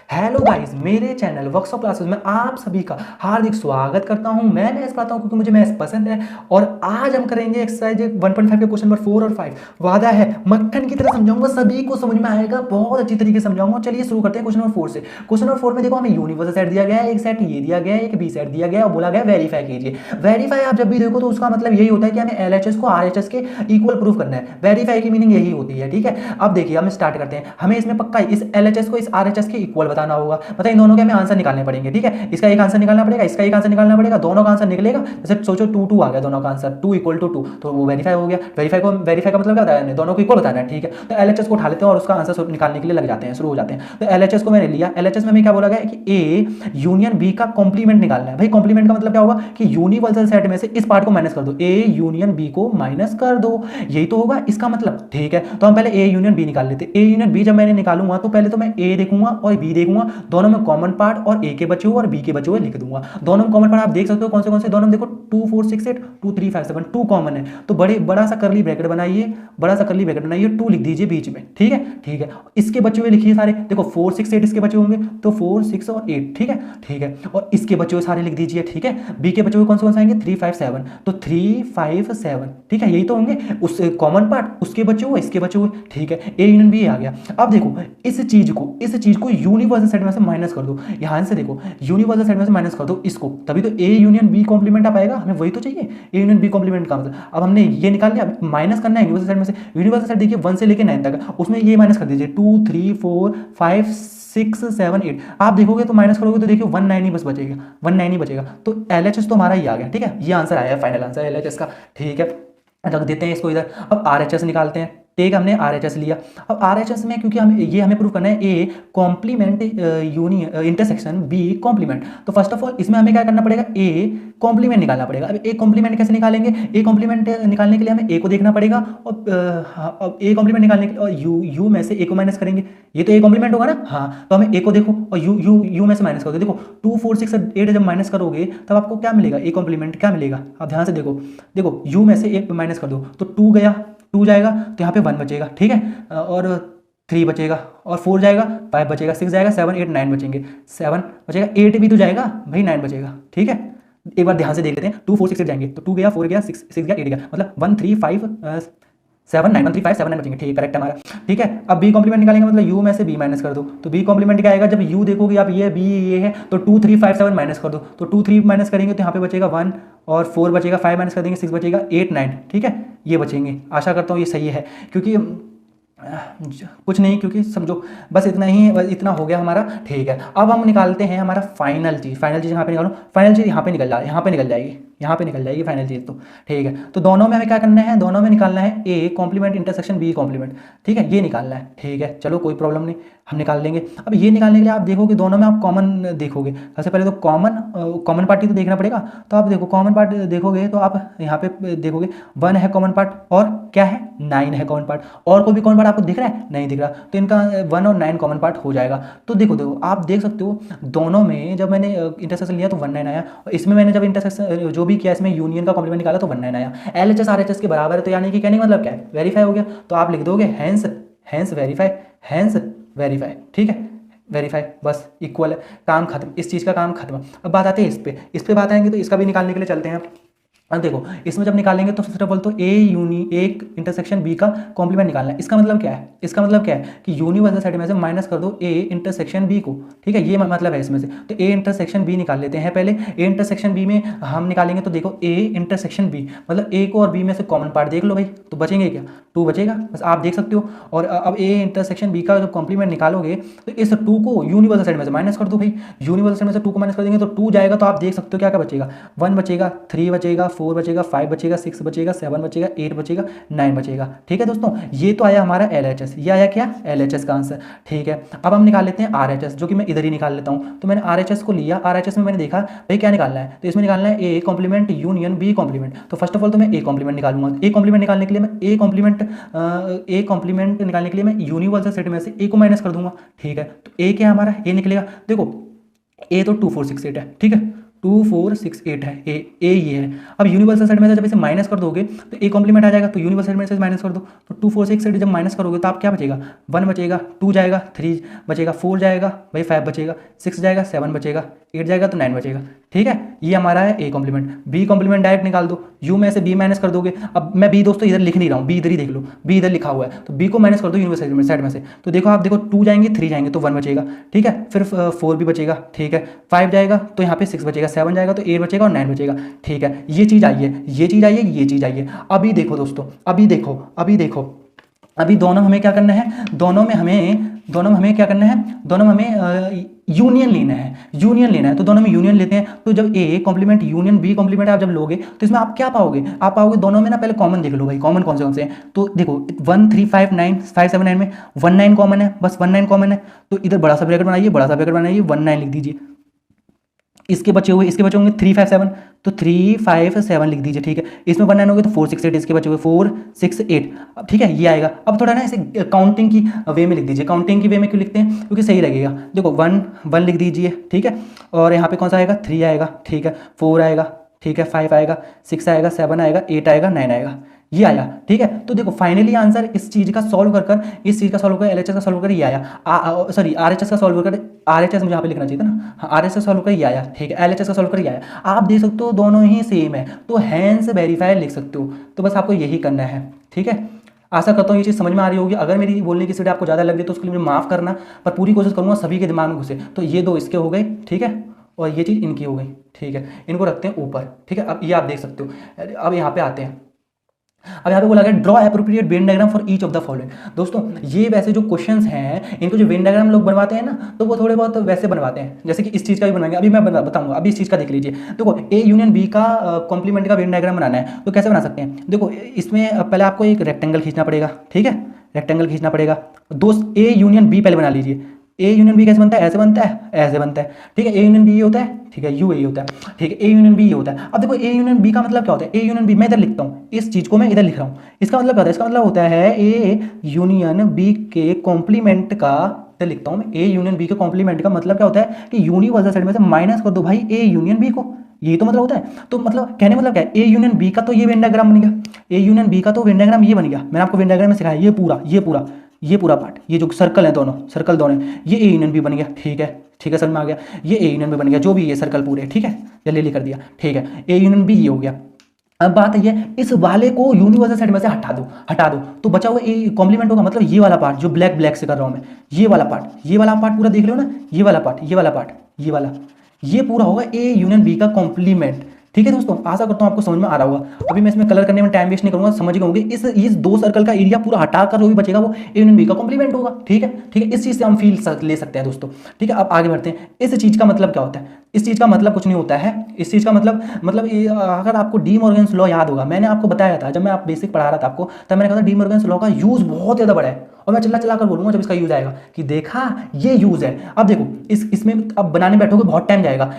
Hello guys, मेरे channel workshop classes में आप सभी का हार्दिक स्वागत करता हूं। मैं मैथ्स पढ़ाता हूं क्योंकि मुझे मैथ्स पसंद है। और आज हम करेंगे एक्सरसाइज 1.5 के क्वेश्चन नंबर 4 और 5। वादा है मक्खन की तरह समझाऊंगा, सभी को समझ में आएगा, बहुत अच्छी तरीके से समझाऊंगा। चलिए शुरू करते हैं क्वेश्चन नंबर 4 से। क्वेश्चन नंबर 4 में देखो, हमें यूनिवर्सल सेट दिया गया है, एक सेट ये दिया गया है, एक बी सेट दिया गया है और बोला गया वेरीफाई कीजिए। वेरीफाई आप जब भी देखो तो उसका मतलब यही होता है कि हमें एलएचएस को आरएचएस के इक्वल प्रूफ करना है। वेरीफाई की मीनिंग यही होती है, ठीक है। अब देखिए हम स्टार्ट करते हैं। हमें इसमें पक्का इस एलएचएस को इस आरएचएस के इक्वल बताना होगा। मतलब इन दोनों के हमें आंसर निकालने पड़ेंगे, ठीक है। इसका एक आंसर निकालना पड़ेगा, इसका एक आंसर निकालना पड़ेगा, दोनों का आंसर निकलेगा। जैसे सोचो 2 2 आ गया, दोनों का आंसर 2 = 2, तो वो वेरीफाई हो गया। वेरीफाई का मतलब क्या होता है, दोनों को इक्वल बताना है, ठीक है। तो एलएचएस को उठा लेते हैं और उसका आंसर निकालने के लिए लग जाते हैं, शुरू हो जाते हैं। तो एलएचएस को मैंने लिया। एलएचएस में हमें क्या बोला गया है कि ए यूनियन बी का कॉम्प्लीमेंट निकालना है। भाई कॉम्प्लीमेंट का मतलब क्या होगा कि यूनिवर्सल सेट में से इस पार्ट को माइनस कर दो, ए यूनियन बी को माइनस कर दो, यही तो होगा इसका मतलब, ठीक है। तो हम पहले ए यूनियन बी निकाल लेते हैं। ए यूनियन बी जब मैंने निकालूंगा तो पहले तो मैं ए देखूंगा और बी देखूंगा, दोनों में कॉमन पार्ट और ए के बचे हुए और बी के बचे हुए लिख दूंगा। दोनों में कॉमन पार्ट आप देख सकते हो कौन से दोनों में देखो, 2 4 6 8 2 3 5 7 2 कॉमन है। तो बड़ा सा करली ब्रैकेट बनाइए, 2 लिख दीजिए बीच में, ठीक है, ठीक है। इसके बचे हुए लिखिए सारे, देखो 4 6 8 इसके बचे होंगे, तो 4 6 और 8, ठीक है, ठीक है। और इसके बचे हुए सारे लिख दीजिए, ठीक है। बी के बचे हुए कौन से आएंगे, 3 5 7, तो 3 5 7, ठीक है, यही तो होंगे। उस कॉमन पार्ट उसके बचे हुए, इसके बचे हुए, ठीक है। ए यूनियन बी आ गया। अब देखो इस चीज को यूनिवर्सल सेट में से माइनस कर दो। यहां से देखो यूनिवर्सल सेट में से माइनस कर दो इसको, तभी तो ए यूनियन बी कॉम्प्लीमेंट आ पाएगा। हमें वही तो चाहिए, ए यूनियन बी कॉम्प्लीमेंट का मतलब। अब हमने ये निकाल लिया, माइनस करना है यूनिवर्सल सेट में से। यूनिवर्सल सेट देखिए 1 से लेकर 9 तक, उसमें ये माइनस कर दीजिए, 2 3 4 5 6 7 8। आप देखोगे तो माइनस करोगे तो देखिए 1 9 ही बस बचेगा, 1 9 ही बचेगा। तो एलएचएस तो हमारा ही आ गया, ठीक है। ये आंसर आया है, फाइनल आंसर एलएचएस का, ठीक है। रख देते हैं इसको इधर। अब आरएचएस निकालते हैं, ठीक है। हमने आरएचएस लिया। अब आरएचएस में क्योंकि हमें प्रूव करना है A complement intersection B complement, तो फर्स्ट ऑफ ऑल इसमें हमें क्या करना पड़ेगा, ए कॉम्प्लीमेंट निकालना पड़ेगा। अब ए कॉम्प्लीमेंट कैसे निकालेंगे, ए कॉम्प्लीमेंट निकालने के लिए हमें ए को देखना पड़ेगा, और अब ए कॉम्प्लीमेंट निकालने के लिए और यू में से ए को माइनस करेंगे। ये तो ए कॉम्प्लीमेंट होगा ना, हाँ। तो हमें ए को देखो और यू में से माइनस कर दो। देखो 2 4 6 8 जब माइनस करोगे तब आपको क्या मिलेगा, ए कॉम्प्लीमेंट क्या मिलेगा। आप ध्यान से देखो, देखो यू में से ए माइनस कर दो तो 2 गया, 2 जाएगा तो यहाँ पे 1 बचेगा, ठीक है। और 3 बचेगा और 4 जाएगा, 5 बचेगा, 6 जाएगा, 7 8 9 बचेंगे, 7 बचेगा, 8 भी तो जाएगा भाई, 9 बचेगा, ठीक है। एक बार ध्यान से देख लेते हैं, 2 4 6 8 जाएंगे तो 2 गया, 4 गया, 6 गया, 8 गया, मतलब 1 3 5 7 9 1 3 5 7 9 बचेंगे, ठीक है, करेक्ट हमारा, ठीक है। अब बी कॉम्प्लीमेंट निकालेंगे, मतलब यू में से बी माइनस कर दो, तो बी कॉम्प्लीमेंट क्या आएगा, जब यू देखोगे आप ये बी ये है तो 2 3 5 7 माइनस कर दो, तो 2 3 माइनस करेंगे तो यहाँ पे बचेगा 1 और 4 बचेगा, 5 माइनस कर देंगे 6 बचेगा, 8 9, ठीक है, ये बचेंगे। आशा करता हूँ ये सही है, क्योंकि कुछ नहीं, क्योंकि समझो बस इतना ही, इतना हो गया हमारा, ठीक है। अब हम निकालते हैं हमारा फाइनल चीज़ यहाँ पे निकालो, फाइनल चीज़ यहाँ पे निकल जाए, यहाँ पे निकल जाएगी फाइनल चीज़, तो ठीक है। तो दोनों में हमें क्या करना है, दोनों में निकालना है A complement intersection B complement, ठीक है, ये निकालना है, ठीक है। चलो कोई प्रॉब्लम नहीं, हम निकाल लेंगे। अब ये निकालने के लिए आप देखोगे दोनों में आप कॉमन देखोगे। सबसे पहले तो कॉमन पार्ट ही तो देखना पड़ेगा। तो आप देखो कॉमन पार्ट देखोगे तो आप यहाँ पे देखोगे 1 है कॉमन पार्ट और क्या है 9 है कॉमन पार्ट, और कोई भी कॉमन पार्ट आपको दिख रहा है, नहीं दिख रहा, तो इनका 1 और 9 कॉमन पार्ट हो जाएगा। तो देखो आप देख सकते हो दोनों में जब मैंने इंटरसेक्शन लिया तो 1 9 आया, और इसमें मैंने जब इंटरसेक्शन जो भी किया इसमें यूनियन का कॉम्प्लीमेंट निकाला तो 1 9 आया। एलएचएस आरएचएस के बराबर है, तो यानी कि कहने का मतलब क्या है, वेरीफाई हो गया। तो आप लिख दोगे हैंस वेरीफाई, ठीक है, वेरीफाई, बस इक्वल है, काम खत्म, इस चीज़ का काम खत्म। अब बात आती है इस पे बात आएंगे, तो इसका भी निकालने के लिए चलते हैं। अब देखो इसमें जब निकालेंगे तो सबसे पहले तो ए इंटरसेक्शन बी का कॉम्प्लीमेंट निकालना है। इसका मतलब क्या है, कि यूनिवर्सल सेट में से माइनस कर दो ए इंटरसेक्शन बी को, ठीक है, ये मतलब है इसमें से। तो ए इंटरसेक्शन बी निकाल लेते हैं पहले। ए इंटरसेक्शन बी में हम निकालेंगे तो देखो ए इंटरसेक्शन बी मतलब ए को और बी में से कॉमन पार्ट देख लो भाई, तो बचेंगे क्या, 2 बचेगा, बस आप देख सकते हो। और अब ए इंटरसेक्शन बी का जब कॉम्प्लीमेंट निकालोगे तो इस 2 को यूनिवर्सल सेट में से माइनस कर दो भाई, यूनिवर्सल सेट में से 2 को माइनस कर देंगे तो 2 जाएगा, तो आप देख सकते हो क्या क्या बचेगा, 1 बचेगा, 3 बचेगा, 4 बचेगा, 5 बचेगा, 6 बचेगा, 7 बचेगा, 8 बचेगा, 9 बचेगा, ठीक है दोस्तों। ये तो आया हमारा एलएचएस, ये आया क्या, एलएचएस का आंसर, ठीक है। अब हम निकाल लेते हैं आरएचएस, जो कि मैं इधर ही निकाल लेता हूँ। तो मैंने आरएचएस को लिया, आरएचएस में मैंने देखा भाई क्या निकालना है, तो इसमें निकालना है A complement union B complement. तो फर्स्ट ऑफ ऑल तो मैं ए कॉम्प्लीमेंट निकालूंगा। ए कॉम्प्लीमेंट निकालने के लिए मैं ए कॉम्प्लीमेंट निकालने के लिए मैं यूनिवर्सल सेट में से ए को माइनस कर दूंगा, ठीक है। तो ए क्या है हमारा, ए निकलेगा, देखो ए तो 2 4 6 8 है, ठीक है, 2 4 6 8 है, ए ये है। अब यूनिवर्सल सेट में से जब इसे माइनस कर दोगे तो ए कॉम्प्लीमेंट आ जाएगा, तो यूनिवर्सल सेट में से माइनस कर दो, तो 2 4 6 8 जब माइनस करोगे तो आप क्या बचेगा, 1 बचेगा, 2 जाएगा, 3 बचेगा, 4 जाएगा भाई, 5 बचेगा, 6 जाएगा, 7 बचेगा, 8 जाएगा तो 9 बचेगा। ठीक है, ये हमारा है A complement. B complement direct निकाल दो, यू में से बी माइनस कर दोगे। अब मैं बी दोस्तों इधर लिख नहीं रहा हूँ, बी इधर ही देख लो, बी इधर लिखा हुआ है, तो बी को माइनस कर दो यूनिवर्सल सेट में से, तो देखो आप देखो 2 जाएंगे, 3 जाएंगे तो 1 बचेगा। ठीक है, फिर 4 भी बचेगा। ठीक है, 5 जाएगा तो यहाँ पे 6 बचेगा, 7 जाएगा तो 8 बचेगा और 9 बचेगा। ठीक है, ये चीज़ आई है, ये चीज़ आई है, ये चीज़ आई है। अभी देखो दोस्तों, अभी देखो अभी दोनों हमें क्या करना है, दोनों में हमें क्या करना है, दोनों में हमें यूनियन लेना है। तो दोनों में यूनियन लेते हैं, तो जब A complement union B complement आप जब लोगे तो इसमें आप क्या पाओगे, आप पाओगे दोनों में ना, पहले कॉमन देख लो भाई, कॉमन कौन से हैं। तो देखो 1 3 5 9 5 7 9 में 1 9 कॉमन है, बस 1 9 कॉमन है, तो इधर बड़ा सा ब्रैकेट बनाइए, 1 9 लिख दीजिए। इसके बचे होंगे 3 5 7, तो 3 5 7 लिख दीजिए। ठीक है, इसमें 1 9 हो गए तो 4 6 8, इसके बचे हुए 4 6 8। अब ठीक है, ये आएगा। अब थोड़ा ना इसे काउंटिंग की वे में लिख दीजिए। काउंटिंग की वे में क्यों लिखते हैं, क्योंकि सही लगेगा। देखो 1 लिख दीजिए। ठीक है, और यहाँ पे कौन सा आएगा, 3 आएगा। ठीक है, 4 आएगा। ठीक है, 5 आएगा, 6 आएगा, 7 आएगा, 8 आएगा, 9 आएगा, ये आया। ठीक है, तो देखो फाइनली आंसर इस चीज़ का सॉल्व कर इस चीज़ का सॉल्व कर एलएचएस का सॉल्व कर ये आया। सॉरी, आरएचएस का सॉल्व कर, आरएचएस मुझे यहाँ पे लिखना चाहिए था ना, हाँ, आरएचएस का सॉल्व कर ये आया। ठीक है, एलएचएस का सॉल्व कर ये आया। आप देख सकते हो दोनों ही सेम है, तो हैंस वेरीफाई लिख सकते हो। तो बस आपको यही करना है। ठीक है, आशा करता हूँ ये चीज़ समझ में आ रही होगी। अगर मेरी बोलने की स्पीड आपको ज़्यादा लग रही है तो उसके लिए मुझे माफ़ करना, पर पूरी कोशिश करूँगा सभी के दिमाग में घुसे। तो ये 2 इसके हो गए। ठीक है, और ये चीज़ इनकी हो गई। ठीक है, इनको रखते हैं ऊपर। ठीक है, अब ये आप देख सकते हो। अब यहाँ पे आते हैं, अब यहाँ पे बोला गया draw appropriate Venn diagram for each of the following. दोस्तों ये वैसे जो क्वेश्चंस हैं, इनको जो वेन डायग्राम लोग बनवाते हैं ना, तो वो थोड़े बहुत वैसे बनवाते हैं, जैसे कि इस चीज़ का भी बनाएंगे। अभी मैं बताऊंगा, अभी इस चीज़ का देख लीजिए। देखो ए यूनियन बी का कॉम्प्लीमेंट का वेन डायग्राम बनाना है, तो कैसे बना सकते हैं। देखो इसमें पहले आपको एक रेक्टेंगल खींचना पड़ेगा। ठीक है, रेक्टेंगल खींचना पड़ेगा। दोस्त ए यूनियन बी पहले बना लीजिए। ए यूनियन बी कैसे बनता है, ऐसे बनता है, ऐसे बनता है। ठीक है, ए यूनियन बी ये होता है। ठीक है, यू ए होता है। ठीक है, ए यूनियन बी ये होता है। अब देखो ए यूनियन बी का मतलब क्या होता है, ए यूनियन बी मैं इधर लिखता हूँ, इस चीज़ को मैं इधर लिख रहा हूँ। इसका मतलब क्या होता है, इसका मतलब होता है ए यूनियन बी के कॉम्प्लीमेंट का, इधर लिखता हूँ मैं, ए यूनियन बी के कॉम्प्लीमेंट का मतलब क्या होता है कि यूनिवर्सल सेट में से माइनस कर दो भाई ए यूनियन बी को, ये तो मतलब होता है। तो मतलब कहने मतलब क्या है, ए यूनियन बी का तो ये वेन डायग्राम बन गया, ए यूनियन बी का तो वेन डायग्राम ये बन गया। मैंने आपको वेन डायग्राम में सिखाया, ये पूरा पार्ट, ये जो सर्कल है दोनों, सर्कल दोनों, ये ए यूनियन बी बन गया। ठीक है, ठीक है, समझ में आ गया। ये ए यूनियन बी बन गया, जो भी ये सर्कल पूरे। ठीक है, जल्दी कर दिया। ठीक है, ए यूनियन बी ये हो गया। अब बात है इस वाले को यूनिवर्सल सेट में से हटा दो तो बचा हुआ ए कॉम्प्लीमेंट होगा। मतलब ये वाला पार्ट जो ब्लैक से कर रहा हूं मैं, ये वाला पार्ट पूरा देख लो ना, ये वाला पार्ट, ये पूरा होगा ए यूनियन बी का कॉम्प्लीमेंट। ठीक है दोस्तों, आशा करता हूँ आपको समझ में आ रहा होगा। अभी मैं इसमें कलर करने में टाइम वेस्ट नहीं करूंगा, समझ गए होंगे। इस 2 सर्कल का एरिया पूरा हटाकर जो भी बचेगा वो ए यूनियन बी का कॉम्प्लीमेंट होगा। ठीक है, इस चीज़ से हम फील ले सकते हैं दोस्तों। ठीक है, अब आगे बढ़ते हैं। इस चीज़ का मतलब क्या होता है, इस चीज़ का मतलब कुछ नहीं होता है। इस चीज़ का मतलब अगर आपको डी मॉर्गन्स लॉ याद होगा, मैंने आपको बताया था जब मैं आप बेसिक पढ़ा रहा था आपको, तब मैंने कहा था डी मॉर्गन्स लॉ का यूज़ बहुत ज़्यादा बड़ा है, और मैं चला कर बोलूँगा जब इसका यूज़ आएगा कि देखा ये यूज़ है। अब देखो इसमें अब बनाने बैठोगे बहुत टाइम जाएगा।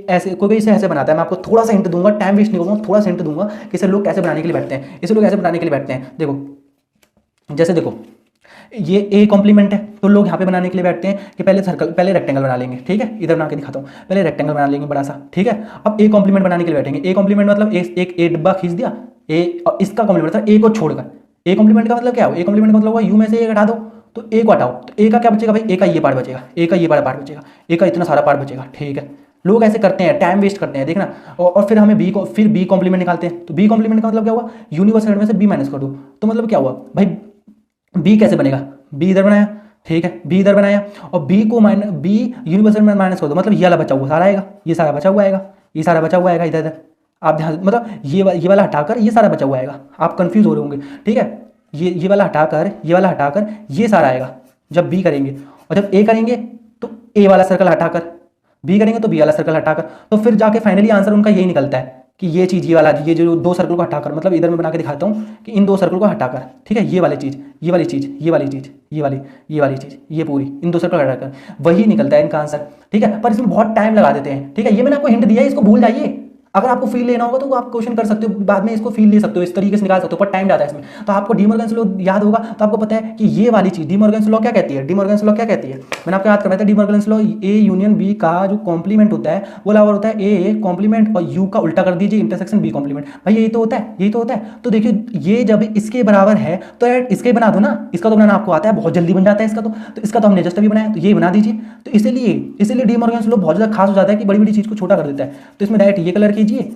ऐसे कोई इसे ऐसे बनाता है, मैं आपको थोड़ा सा हिंट दूंगा, टाइम वेस्ट नहीं करूँगा, थोड़ा सा हिंट दूंगा कि इसे लोग कैसे बनाने के लिए बैठते हैं। इसे लोग ऐसे बनाने के लिए बैठते हैं, देखो जैसे देखो ये ए कॉम्प्लीमेंट है, तो लोग यहाँ पे बनाने के लिए बैठते हैं कि पहले रेक्टेंगल बना लेंगे। ठीक है, इधर बना के दिखाता हूँ, पहले रेक्टेंगल बना लेंगे बड़ा सा। ठीक है, अब ए कॉम्प्लीमेंट बनाने के लिए बैठेंगे। ए कॉम्प्लीमेंट मतलब एक ए डब्बा खींच दिया, ए और इसका कॉम्प्लीमेंट मतलब ए को छोड़कर। ए कॉम्प्लीमेंट का मतलब क्या हो, ए कॉम्प्लीमेंट का मतलब होगा यू में से ए हटा दो तो ए को हटाओ, तो ए का क्या बचेगा भाई, ए का ये पार्ट बचेगा, ए का ये बड़ा पार्ट बचेगा, ए का इतना सारा पार्ट बचेगा। ठीक है, लोग ऐसे करते हैं, टाइम वेस्ट करते हैं, देखना। और फिर हमें बी कॉम्प्लीमेंट निकालते हैं। तो बी कॉम्प्लीमेंट का मतलब क्या हुआ, यूनिवर्सल में से बी माइनस कर दो, तो मतलब क्या हुआ भाई, बी कैसे बनेगा, बी इधर बनाया। ठीक है, बी इधर बनाया और बी यूनिवर्सल में माइनस कर दो, मतलब ये वाला बचा हुआ सारा आएगा, ये सारा बचा हुआ आएगा, ये सारा बचा हुआ आएगा इधर। आप ध्यान, मतलब ये वाला हटाकर ये सारा बचा हुआ आएगा। आप कंफ्यूज हो रहे होंगे। ठीक है, ये वाला हटाकर ये सारा आएगा जब बी करेंगे, और जब ए करेंगे तो ए वाला सर्कल हटाकर, बी करेंगे तो बी वाला सर्कल हटाकर, तो फिर जाके फाइनली आंसर उनका यही निकलता है कि ये चीज़, ये जो 2 सर्कल को हटाकर, मतलब इधर मैं बना के दिखाता हूँ कि इन 2 सर्कल को हटाकर, ठीक है, ये वाली चीज़, ये वाली चीज़, ये पूरी इन 2 सर्कल हटाकर वही निकलता है इनका आंसर। ठीक है, पर इसमें बहुत टाइम लगा देते हैं। ठीक है, ये मैंने आपको हिंट दिया है, इसको भूल जाइए, अगर आपको फील लेना होगा तो आप क्वेश्चन कर सकते हो, बाद में इसको फील ले सकते हो, इस तरीके से निकाल सकते हो, पर टाइम जाता है इसमें। तो आपको डीमॉर्गन्स लॉ याद होगा तो आपको पता है कि ये वाली चीज डीमॉर्गन्स लॉ क्या कहती है। डीमॉर्गन्स लॉ क्या कहती है, मैंने आपको याद करवाया था। डीमॉर्गन्स लॉ ए यूनियन बी का जो कॉम्प्लीमेंट होता है वो बराबर होता है ए कॉम्प्लीमेंट और यू का उल्टा कर दीजिए इंटरसेक्शन बी कॉम्प्लीमेंट। भाई यही तो होता है, यही तो होता है। तो देखिए ये जब इसके बराबर है तो यार इसके बना दो ना, इसका तो बनाना आपको आता है, बहुत जल्दी बन जाता है इसका तो इसका तो हमने जस्ट अभी बनाया, तो ये बना दीजिए। तो इसीलिए डीमॉर्गन्स लॉ बहुत ज़्यादा खास हो जाता है कि बड़ी बड़ी चीज़ को छोटा कर देता है। तो इसमें डायरेक्ट ये कलर कीजिए,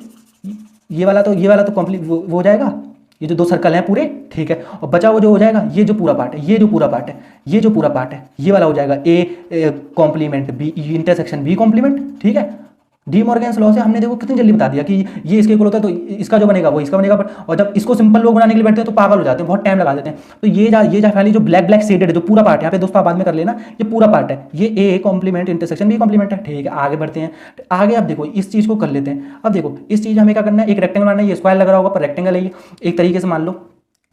ये वाला तो कंप्लीट वो हो जाएगा, ये जो दो सर्कल हैं पूरे, ठीक है। और बचा वो जो हो जाएगा ये जो पूरा पार्ट है, ये जो पूरा पार्ट है, ये जो पूरा पार्ट है, ये वाला हो जाएगा A complement B intersection B complement, ठीक है। डीमॉर्गन्स लॉ से हमने देखो कितनी जल्दी बता दिया कि ये इसके इक्वल होता है तो इसका जो बनेगा वो इसका बनेगा। और जब इसको सिंपल लोग बनाने के लिए बैठते हैं तो पागल हो जाते हैं, बहुत टाइम लगा देते हैं। तो ये फाइनली जो ब्लैक ब्लैक शेडेड है जो पूरा पार्ट है, यहाँ पे दोस्तों बाद में कर लेना, ये पूरा पार्ट है, ये A complement intersection B complement है, ठीक है। आगे बढ़ते हैं, आगे अब देखो इस चीज़ को कर लेते हैं। अब देखो इस चीज़ हमें क्या करना है, एक रेक्टेंगल बनाना है, ये स्क्वायर लग रहा होगा पर रेक्टेंगल है ये, एक तरीके से मान लो।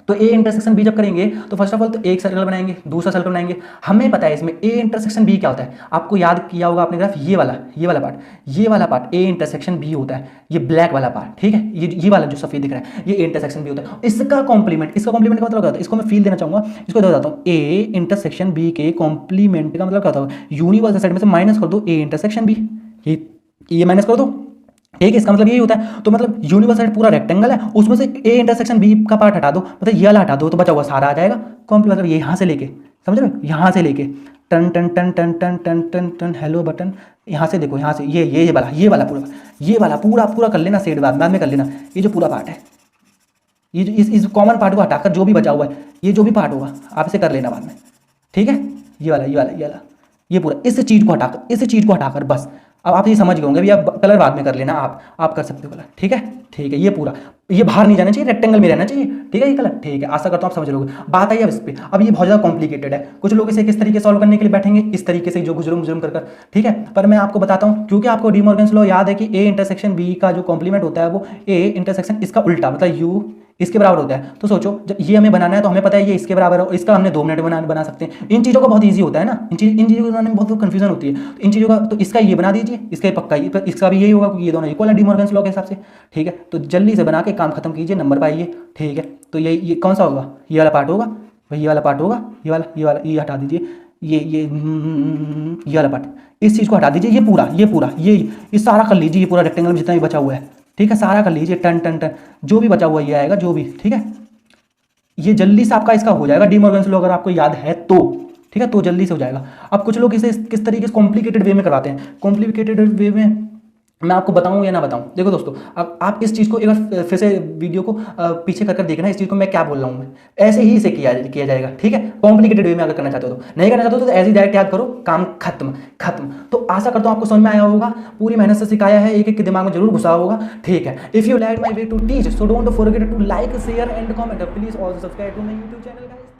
तो ए इंटरसेक्शन बी जब करेंगे तो फर्स्ट ऑफ ऑल तो एक सर्कल बनाएंगे, दूसरा सर्कल बनाएंगे। हमें पता है इसमें ए इंटरसेक्शन बी क्या होता है, आपको याद किया होगा आपने ग्राफ, ये वाला पार्ट ए इंटरसेक्शन बी होता है, ये ब्लैक वाला पार्ट, ठीक है। ये वाला जो सफेद दिख रहा है ये इंटरसेक्शन बी होता है। इसका कॉम्प्लीमेंट का मतलब क्या होता है, इसको मैं फील देना चाहूंगा, इसको दे देता हूँ ए इंटरसेक्शन बी के कॉम्प्लीमेंट का मतलब क्या होता है, यूनिवर्सल साइड में से माइनस कर दो ए इंटरसेक्शन बी, ये माइनस कर दो, ठीक है। इसका मतलब यही होता है। तो मतलब यूनिवर्सल साइड पूरा रेक्टेंगल है, उसमें से ए इंटरसेक्शन बी का पार्ट हटा दो, मतलब ये वाला हटा दो, तो बचा हुआ सारा आ जाएगा कॉम्प्लीमेंट। मतलब यहाँ से लेके, समझ रहे हो, यहाँ से लेके टन टन टन टन टन टन टन टन हेलो बटन, यहाँ से देखो, यहाँ से ये वाला पूरा कर लेना, सेट बाद में कर लेना। ये जो पूरा पार्ट है, ये जो इस कॉमन पार्ट को हटाकर जो भी बचा हुआ है, ये जो भी पार्ट होगा आप इसे कर लेना बाद में, ठीक है। ये पूरा इस चीज़ को हटाकर बस। अब आप ये समझ गए होंगे, अब कलर बाद में कर लेना, आप कर सकते हो कलर, ठीक है। ये पूरा ये बाहर नहीं जाना चाहिए, रेक्टेंगल में रहना चाहिए, ठीक है। ये कलर, ठीक है। आशा करता हूँ आप समझ लोगे। बात आई अब इस पे, अब ये बहुत ज़्यादा कॉम्प्लिकेटेड है, कुछ लोग इसे किस तरीके सॉल्व करने के लिए बैठेंगे, इस तरीके से जो गुजरुम कर, ठीक है। पर मैं आपको बताता हूँ, क्योंकि आपको डीमॉर्गन्स लॉ याद है कि ए इंटरसेक्शन बी का जो कॉम्प्लीमेंट होता है वो ए इंटरसेक्शन इसका उल्टा, मतलब यू इसके बराबर होता है। तो सोचो जब ये हमें बनाना है तो हमें पता है ये इसके बराबर है, और इसका हमने 2 मिनट में बना सकते हैं। इन चीज़ों का बहुत ईजी होता है ना, इन चीज़ों को बनाने में बहुत कन्फ्यूजन होती है। तो इन चीज़ों का, तो इसका ये बना दीजिए, इसका पक्का इसका भी यही होगा क्योंकि ये दोनों इक्वल है डीमॉर्गन्स लॉ के हिसाब से, ठीक है। तो जल्दी से बना के काम खत्म कीजिए, नंबर पाइए, ठीक है। तो ये कौन सा होगा, ये वाला पार्ट होगा, भाई ये वाला पार्ट होगा, ये हटा दीजिए, ये वाला पार्ट, इस चीज़ को हटा दीजिए, ये पूरा ये सारा कर लीजिए, ये पूरा रेक्टेंगल में जितना भी बचा हुआ है, ठीक है, सारा कर लीजिए, टन टन टन जो भी बचा हुआ ये आएगा, जो भी, ठीक है। ये जल्दी से आपका इसका हो जाएगा डीमॉर्गन्स लॉ, अगर आपको याद है तो, ठीक है। तो जल्दी से हो जाएगा। अब कुछ लोग इसे किस तरीके से कॉम्प्लिकेटेड वे में करवाते हैं, कॉम्प्लिकेटेड वे में मैं आपको बताऊं या ना बताऊं। देखो दोस्तों, अब आप इस चीज़ को एक बार फिर से वीडियो को पीछे कर देखना, इस चीज़ को मैं क्या बोल रहा हूँ, मैं ऐसे ही इसे किया जाएगा, ठीक है। कॉम्प्लिकेटेड वे में अगर करना चाहते हो तो, नहीं करना चाहते हो तो ऐसे ही डायरेक्ट याद करो, काम खत्म। तो आशा करता हूँ आपको समझ में आया होगा, पूरी मेहनत से सिखाया है, एक एक के दिमाग में जरूर घुसा होगा, ठीक है। If you like my way to teach, so don't forget to like share and comment, please also subscribe to my YouTube channel guys.